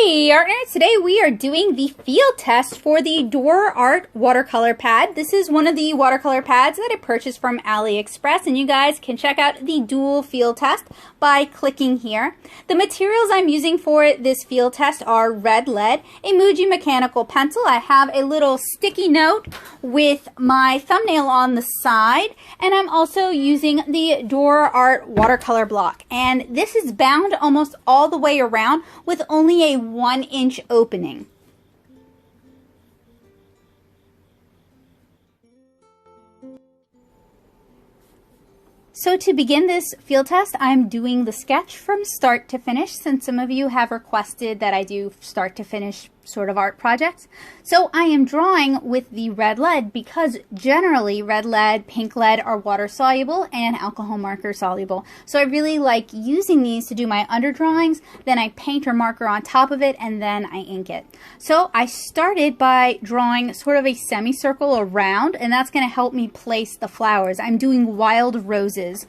Hey Artnerds, today we are doing the field test for the DorerArt watercolor pad. This is one of the watercolor pads that I purchased from AliExpress, and you guys can check out the dual field test by clicking here. The materials I'm using for this field test are red lead, a Muji mechanical pencil. I have a little sticky note with my thumbnail on the side, and I'm also using the DorerArt watercolor block. And this is bound almost all the way around with only a 1-inch opening. So to begin this field test, I'm doing the sketch from start to finish, since some of you have requested that I do start to finish sort of art projects. So I am drawing with the red lead because generally red lead, pink lead are water soluble and alcohol marker soluble. So I really like using these to do my underdrawings, then I paint or marker on top of it, and then I ink it. So I started by drawing sort of a semicircle around, and that's going to help me place the flowers. I'm doing wild roses.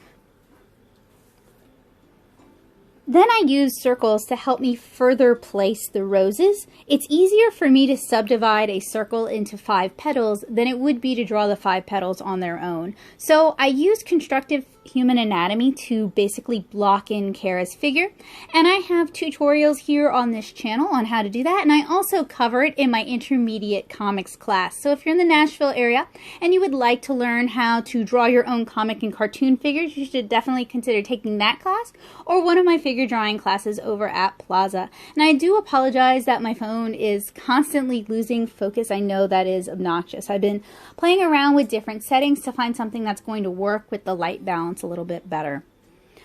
Then I use circles to help me further place the roses. It's easier for me to subdivide a circle into 5 petals than it would be to draw the 5 petals on their own. So I use constructive human anatomy to basically block in Kara's figure, and I have tutorials here on this channel on how to do that, and I also cover it in my intermediate comics class. So if you're in the Nashville area and you would like to learn how to draw your own comic and cartoon figures, you should definitely consider taking that class or one of my figure drawing classes over at Plaza. And I do apologize that my phone is constantly losing focus. I know that is obnoxious. I've been playing around with different settings to find something that's going to work with the light balance a little bit better.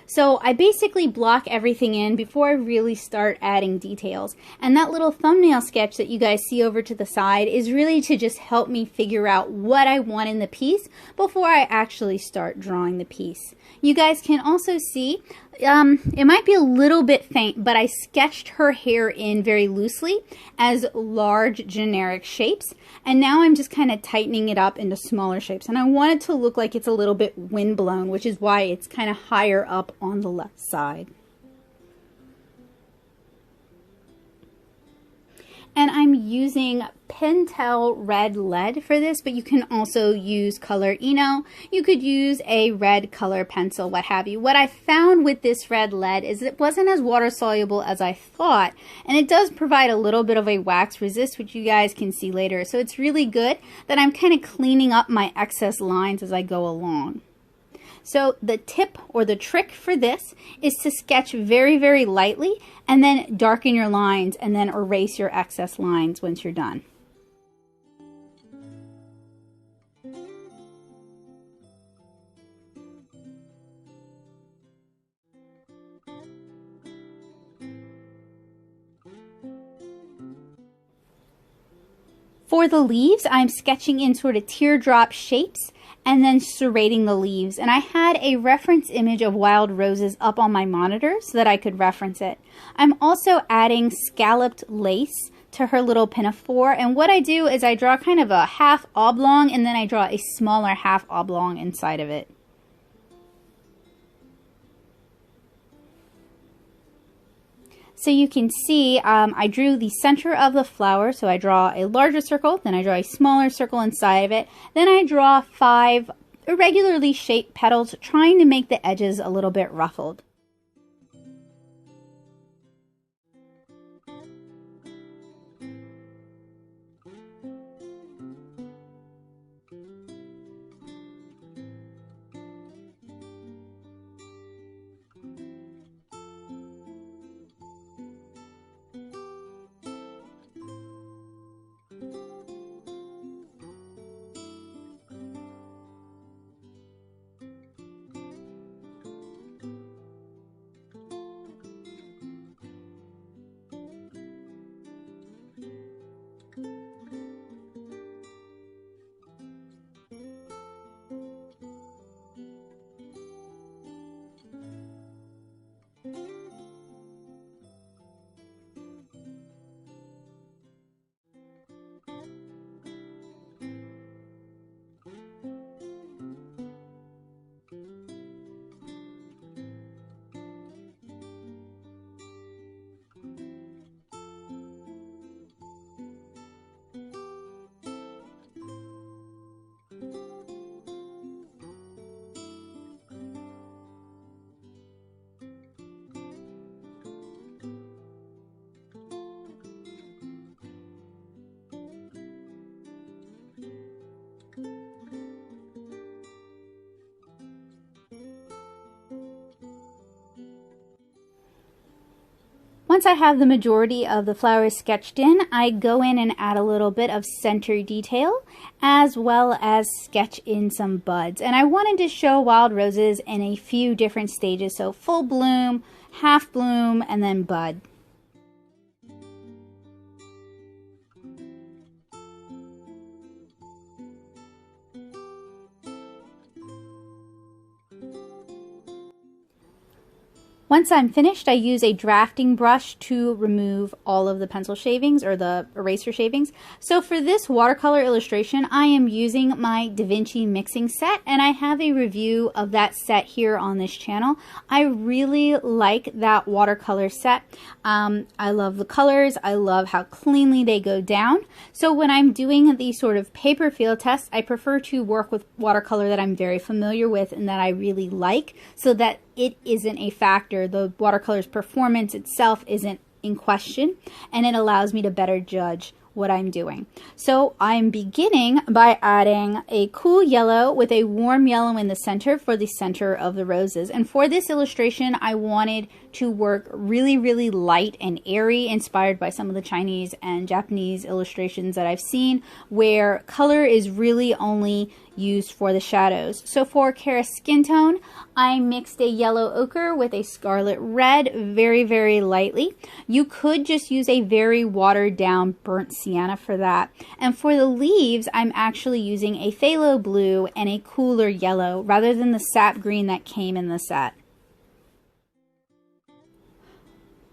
So I basically block everything in before I really start adding details. And that little thumbnail sketch that you guys see over to the side is really to just help me figure out what I want in the piece before I actually start drawing the piece. You guys can also see, it might be a little bit faint, but I sketched her hair in very loosely as large generic shapes. And now I'm just kind of tightening it up into smaller shapes. And I want it to look like it's a little bit windblown, which is why it's kind of higher up on the left side. And I'm using Pentel red lead for this, but you can also use color Eno. You could use a red color pencil, what have you. What I found with this red lead is it wasn't as water soluble as I thought, and it does provide a little bit of a wax resist, which you guys can see later. So it's really good that I'm kind of cleaning up my excess lines as I go along. So the tip or the trick for this is to sketch very, very lightly and then darken your lines and then erase your excess lines once you're done. For the leaves, I'm sketching in sort of teardrop shapes and then serrating the leaves. And I had a reference image of wild roses up on my monitor so that I could reference it. I'm also adding scalloped lace to her little pinafore. And what I do is I draw kind of a half oblong and then I draw a smaller half oblong inside of it. So you can see I drew the center of the flower, so I draw a larger circle, then I draw a smaller circle inside of it, then I draw 5 irregularly shaped petals, trying to make the edges a little bit ruffled. once I have the majority of the flowers sketched in, I go in and add a little bit of center detail as well as sketch in some buds. And I wanted to show wild roses in a few different stages, so full bloom, half bloom, and then bud. Once I'm finished, I use a drafting brush to remove all of the pencil shavings or the eraser shavings. So for this watercolor illustration, I am using my DaVinci mixing set, and I have a review of that set here on this channel. I really like that watercolor set. I love the colors. I love how cleanly they go down. So when I'm doing these sort of paper field tests, I prefer to work with watercolor that I'm very familiar with and that I really like, so that it isn't a factor. The watercolor's performance itself isn't in question, and it allows me to better judge what I'm doing. So I'm beginning by adding a cool yellow with a warm yellow in the center for the center of the roses. And for this illustration, I wanted to work really, really light and airy, inspired by some of the Chinese and Japanese illustrations that I've seen, where color is really only used for the shadows. So for Kara's skin tone, I mixed a yellow ochre with a scarlet red very, very lightly. You could just use a very watered down burnt sienna for that. And for the leaves, I'm actually using a phthalo blue and a cooler yellow rather than the sap green that came in the set.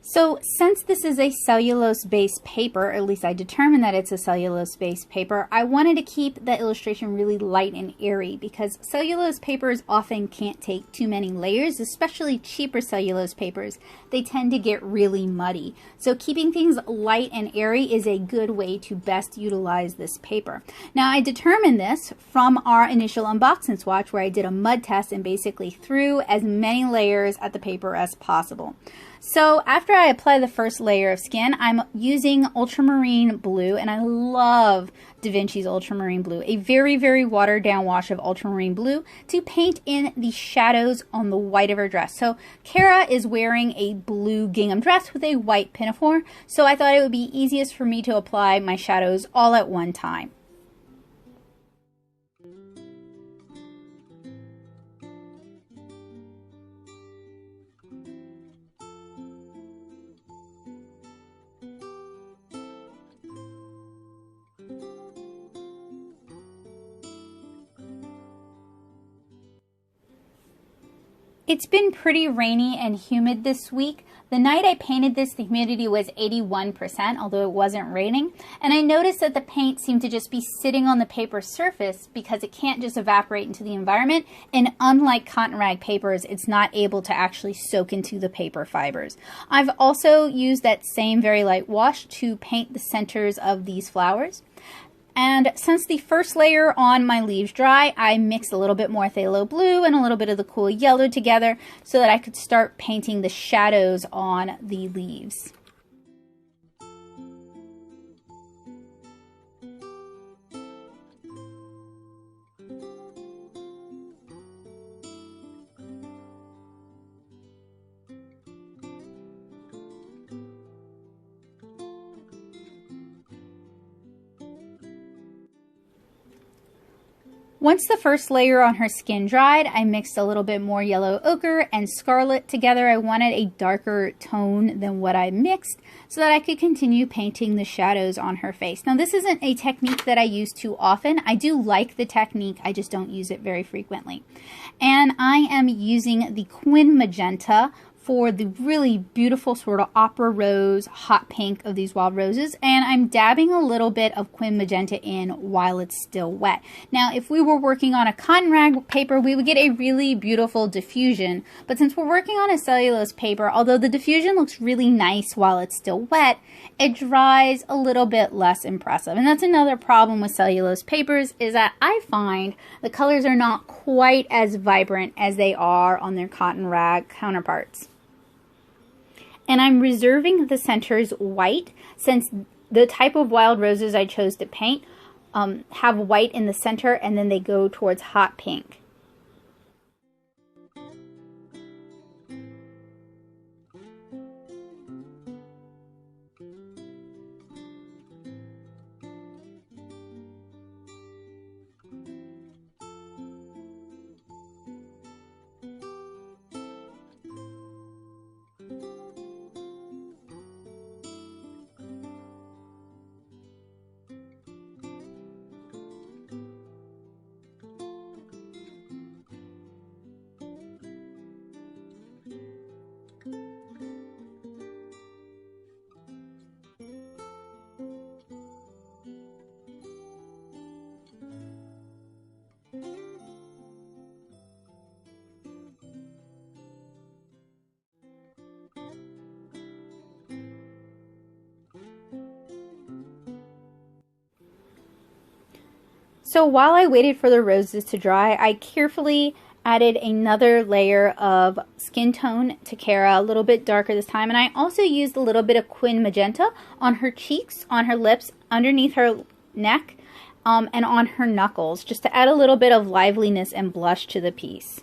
So since this is a cellulose-based paper, at least I determined that it's a cellulose-based paper, I wanted to keep the illustration really light and airy because cellulose papers often can't take too many layers, especially cheaper cellulose papers. They tend to get really muddy. So keeping things light and airy is a good way to best utilize this paper. Now I determined this from our initial unboxing swatch where I did a mud test and basically threw as many layers at the paper as possible. So after I apply the first layer of skin, I'm using Ultramarine blue, and I love DaVinci's Ultramarine blue, a very, very watered down wash of Ultramarine blue to paint in the shadows on the white of her dress. So Kara is wearing a blue gingham dress with a white pinafore, so I thought it would be easiest for me to apply my shadows all at one time. It's been pretty rainy and humid this week. The night I painted this, the humidity was 81%, although it wasn't raining. And I noticed that the paint seemed to just be sitting on the paper surface because it can't just evaporate into the environment. And unlike cotton rag papers, it's not able to actually soak into the paper fibers. I've also used that same very light wash to paint the centers of these flowers. And since the first layer on my leaves dry, I mixed a little bit more phthalo blue and a little bit of the cool yellow together so that I could start painting the shadows on the leaves. Once the first layer on her skin dried, I mixed a little bit more yellow ochre and scarlet together. I wanted a darker tone than what I mixed so that I could continue painting the shadows on her face. Now, this isn't a technique that I use too often. I do like the technique, I just don't use it very frequently. And I am using the Quin Magenta for the really beautiful sort of opera rose, hot pink of these wild roses, and I'm dabbing a little bit of Quin Magenta in while it's still wet. Now, if we were working on a cotton rag paper, we would get a really beautiful diffusion, but since we're working on a cellulose paper, although the diffusion looks really nice while it's still wet, it dries a little bit less impressive. And that's another problem with cellulose papers, is that I find the colors are not quite as vibrant as they are on their cotton rag counterparts. And I'm reserving the centers white since the type of wild roses I chose to paint have white in the center and then they go towards hot pink. So while I waited for the roses to dry, I carefully added another layer of skin tone to Kara, a little bit darker this time, and I also used a little bit of Quin Magenta on her cheeks, on her lips, underneath her neck, and on her knuckles, just to add a little bit of liveliness and blush to the piece.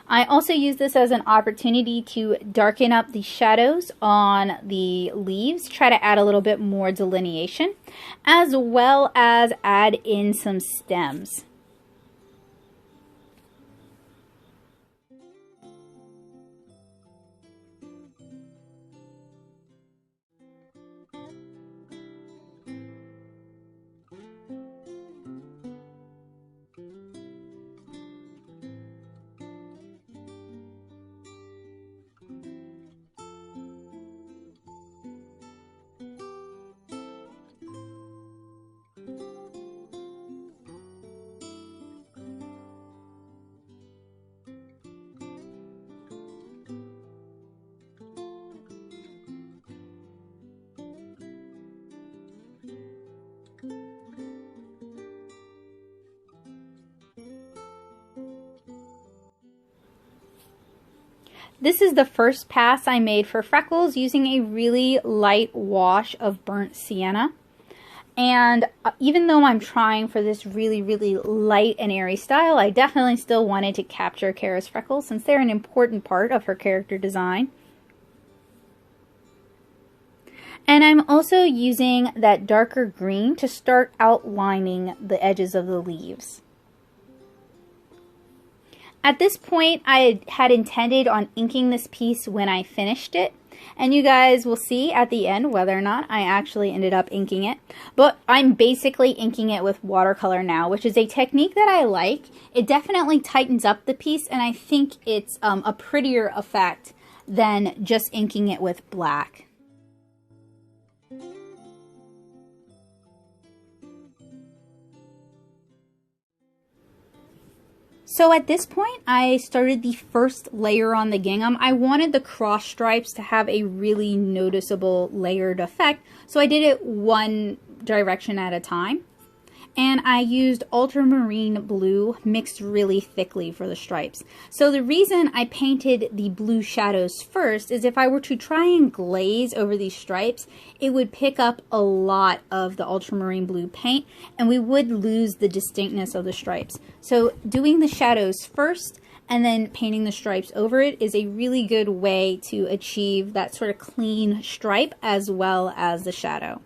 I also use this as an opportunity to darken up the shadows on the leaves, try to add a little bit more delineation, as well as add in some stems. This is the first pass I made for Freckles using a really light wash of burnt sienna. And even though I'm trying for this really, really light and airy style, I definitely still wanted to capture Kara's freckles since they're an important part of her character design. And I'm also using that darker green to start outlining the edges of the leaves. At this point, I had intended on inking this piece when I finished it, and you guys will see at the end whether or not I actually ended up inking it. But I'm basically inking it with watercolor now, which is a technique that I like. It definitely tightens up the piece, and I think it's a prettier effect than just inking it with black. So at this point, I started the first layer on the gingham. I wanted the cross stripes to have a really noticeable layered effect, so I did it one direction at a time. And I used ultramarine blue mixed really thickly for the stripes. So the reason I painted the blue shadows first is if I were to try and glaze over these stripes, it would pick up a lot of the ultramarine blue paint and we would lose the distinctness of the stripes. So doing the shadows first and then painting the stripes over it is a really good way to achieve that sort of clean stripe as well as the shadow.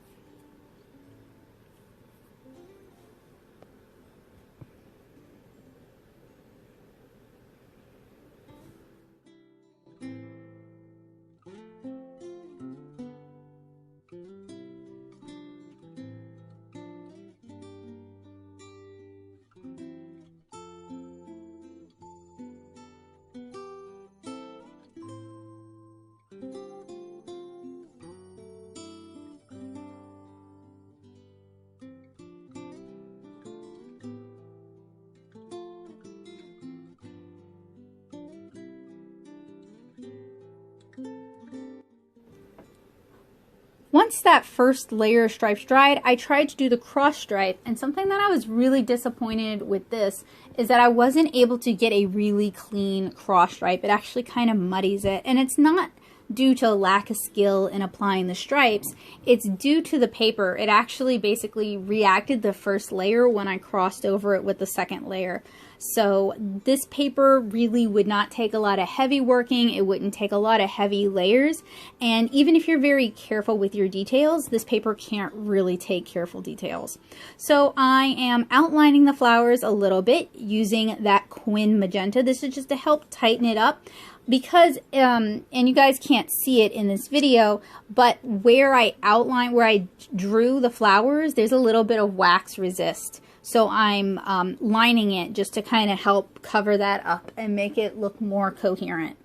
Once that first layer of stripes dried, I tried to do the cross stripe, and something that I was really disappointed with this is that I wasn't able to get a really clean cross stripe. It actually kind of muddies it, and it's not due to a lack of skill in applying the stripes. It's due to the paper. It actually basically reacted the first layer when I crossed over it with the second layer. So this paper really would not take a lot of heavy working. It wouldn't take a lot of heavy layers. And even if you're very careful with your details, this paper can't really take careful details. So I am outlining the flowers a little bit using that Quin Magenta. This is just to help tighten it up. Because, and you guys can't see it in this video, but where I outlined, where I drew the flowers, there's a little bit of wax resist. So I'm lining it just to kind of help cover that up and make it look more coherent.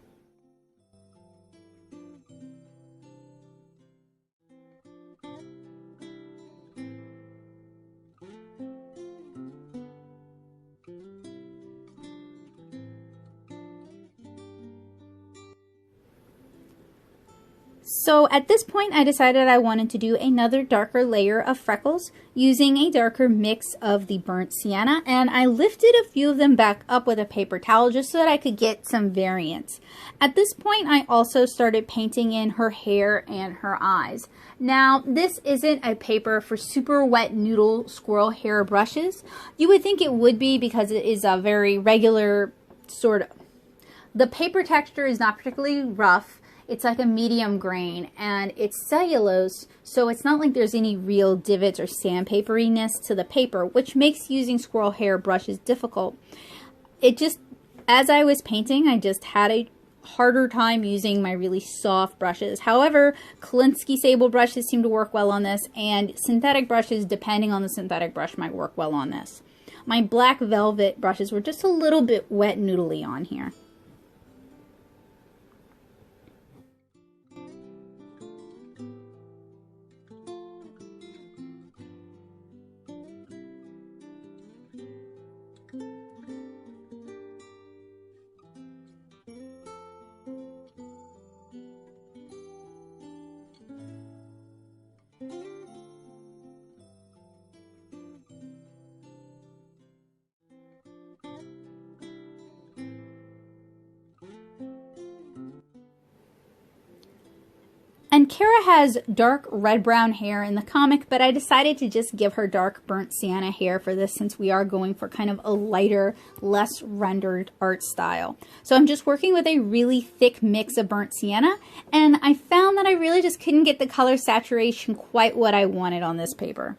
So at this point, I decided I wanted to do another darker layer of freckles using a darker mix of the burnt sienna, and I lifted a few of them back up with a paper towel just so that I could get some variance. At this point, I also started painting in her hair and her eyes. Now, this isn't a paper for super wet noodle squirrel hair brushes. You would think it would be because it is a very regular sort of... The paper texture is not particularly rough. It's like a medium grain, and it's cellulose, so it's not like there's any real divots or sandpaperiness to the paper, which makes using squirrel hair brushes difficult. It just, as I was painting, I just had a harder time using my really soft brushes. However, Kolinsky sable brushes seem to work well on this, and synthetic brushes, depending on the synthetic brush, might work well on this. My black velvet brushes were just a little bit wet noodly on here. And Kara has dark red-brown hair in the comic, but I decided to just give her dark burnt sienna hair for this since we are going for kind of a lighter, less rendered art style. So I'm just working with a really thick mix of burnt sienna, and I found that I really just couldn't get the color saturation quite what I wanted on this paper.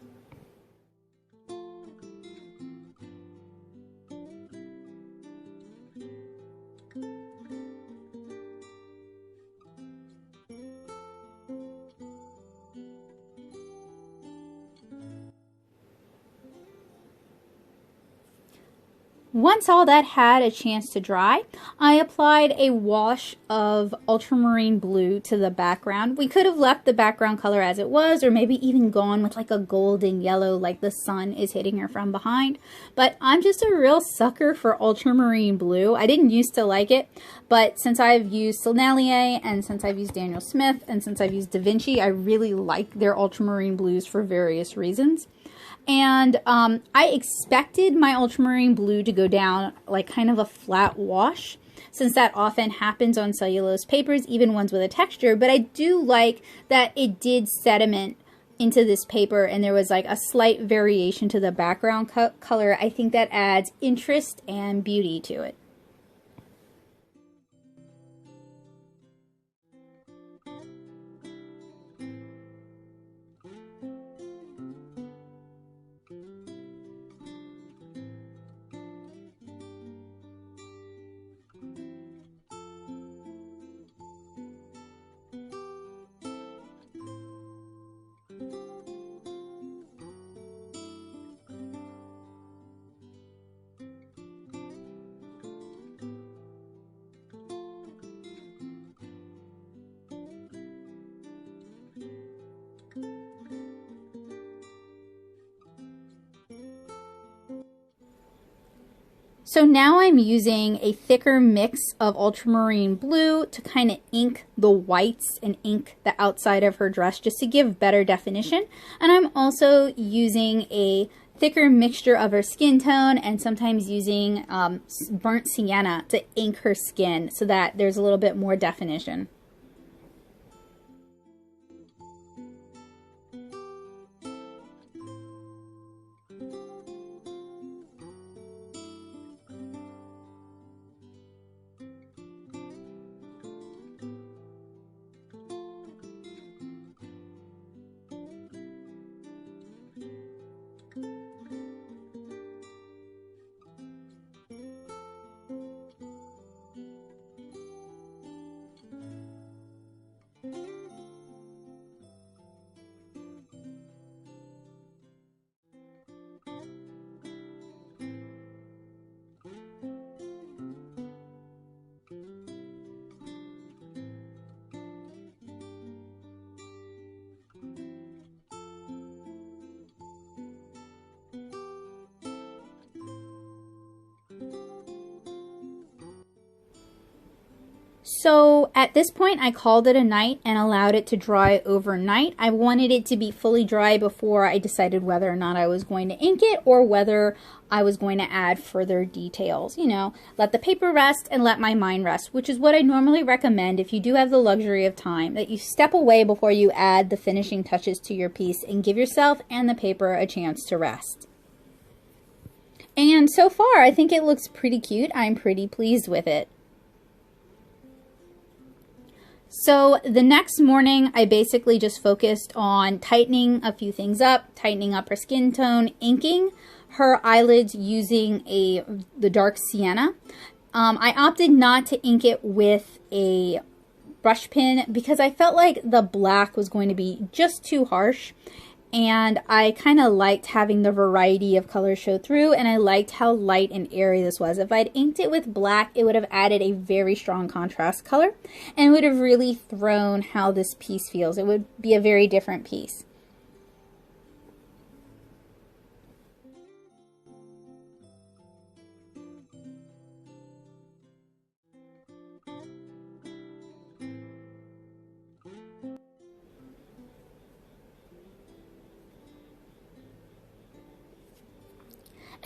Once all that had a chance to dry, I applied a wash of ultramarine blue to the background. We could have left the background color as it was, or maybe even gone with like a golden yellow like the sun is hitting her from behind. But I'm just a real sucker for ultramarine blue. I didn't used to like it, but since I've used Sennelier, and since I've used Daniel Smith, and since I've used Da Vinci, I really like their ultramarine blues for various reasons. And I expected my ultramarine blue to go down like kind of a flat wash, since that often happens on cellulose papers, even ones with a texture. But I do like that it did sediment into this paper and there was like a slight variation to the background color. I think that adds interest and beauty to it. So now I'm using a thicker mix of ultramarine blue to kind of ink the whites and ink the outside of her dress just to give better definition. And I'm also using a thicker mixture of her skin tone and sometimes using burnt sienna to ink her skin so that there's a little bit more definition. So at this point, I called it a night and allowed it to dry overnight. I wanted it to be fully dry before I decided whether or not I was going to ink it or whether I was going to add further details. You know, let the paper rest and let my mind rest, which is what I normally recommend if you do have the luxury of time, that you step away before you add the finishing touches to your piece and give yourself and the paper a chance to rest. And so far, I think it looks pretty cute. I'm pretty pleased with it. So the next morning, I basically just focused on tightening a few things up, tightening up her skin tone, inking her eyelids using the dark sienna. I opted not to ink it with a brush pen because I felt like the black was going to be just too harsh. And I kind of liked having the variety of colors show through, and I liked how light and airy this was. If I'd inked it with black, it would have added a very strong contrast color and would have really thrown how this piece feels. It would be a very different piece.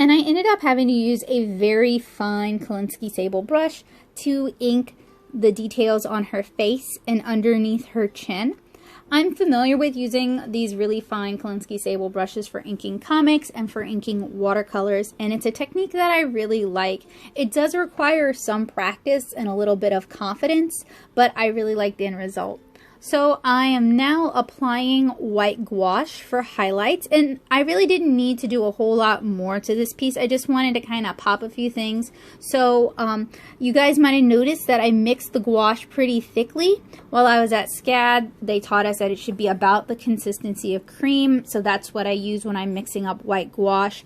And I ended up having to use a very fine Kolinsky sable brush to ink the details on her face and underneath her chin. I'm familiar with using these really fine Kolinsky sable brushes for inking comics and for inking watercolors, and it's a technique that I really like. It does require some practice and a little bit of confidence, but I really like the end result. So I am now applying white gouache for highlights, and I really didn't need to do a whole lot more to this piece. I just wanted to kind of pop a few things. So you guys might have noticed that I mixed the gouache pretty thickly. While I was at SCAD, they taught us that it should be about the consistency of cream, so that's what I use when I'm mixing up white gouache.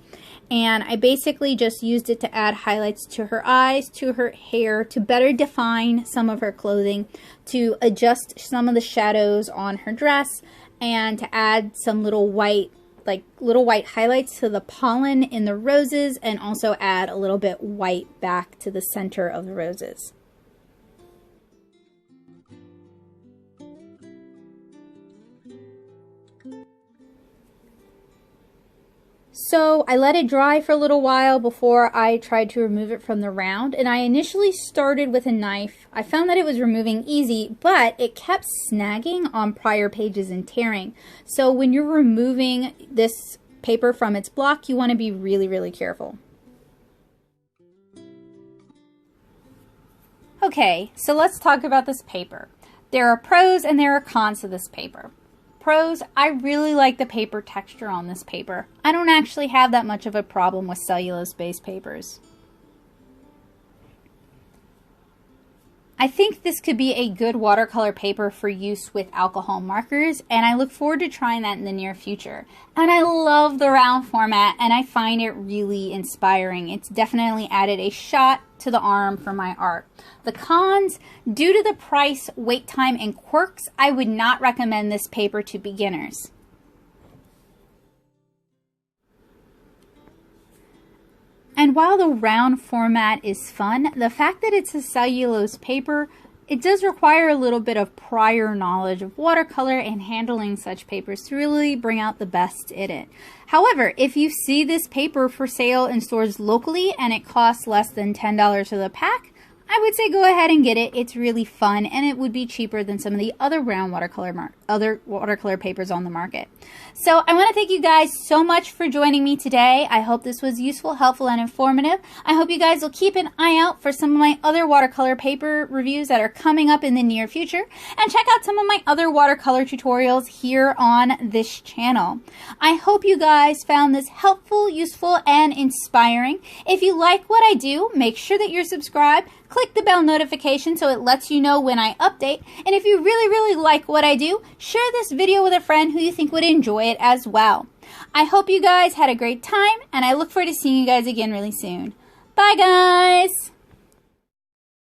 And I basically just used it to add highlights to her eyes, to her hair, to better define some of her clothing, to adjust some of the shadows on her dress, and to add some little white highlights to the pollen in the roses, and also add a little bit white back to the center of the roses. So I let it dry for a little while before I tried to remove it from the round, and I initially started with a knife. I found that it was removing easy, but it kept snagging on prior pages and tearing. So when you're removing this paper from its block, you want to be really, really careful. Okay, so let's talk about this paper. There are pros and there are cons to this paper. Pros, I really like the paper texture on this paper. I don't actually have that much of a problem with cellulose-based papers. I think this could be a good watercolor paper for use with alcohol markers, and I look forward to trying that in the near future. And I love the round format, and I find it really inspiring. It's definitely added a shot to the arm for my art. The cons, due to the price, wait time, and quirks, I would not recommend this paper to beginners. And while the round format is fun, the fact that it's a cellulose paper, it does require a little bit of prior knowledge of watercolor and handling such papers to really bring out the best in it. However, if you see this paper for sale in stores locally and it costs less than $10 for the pack, I would say go ahead and get it. It's really fun, and it would be cheaper than some of the other round watercolor papers on the market. So I want to thank you guys so much for joining me today. I hope this was useful, helpful, and informative. I hope you guys will keep an eye out for some of my other watercolor paper reviews that are coming up in the near future, and check out some of my other watercolor tutorials here on this channel. I hope you guys found this helpful, useful, and inspiring. If you like what I do, make sure that you're subscribed. Click the bell notification so it lets you know when I update. And if you really, really like what I do, share this video with a friend who you think would enjoy it as well. I hope you guys had a great time, and I look forward to seeing you guys again really soon. Bye, guys!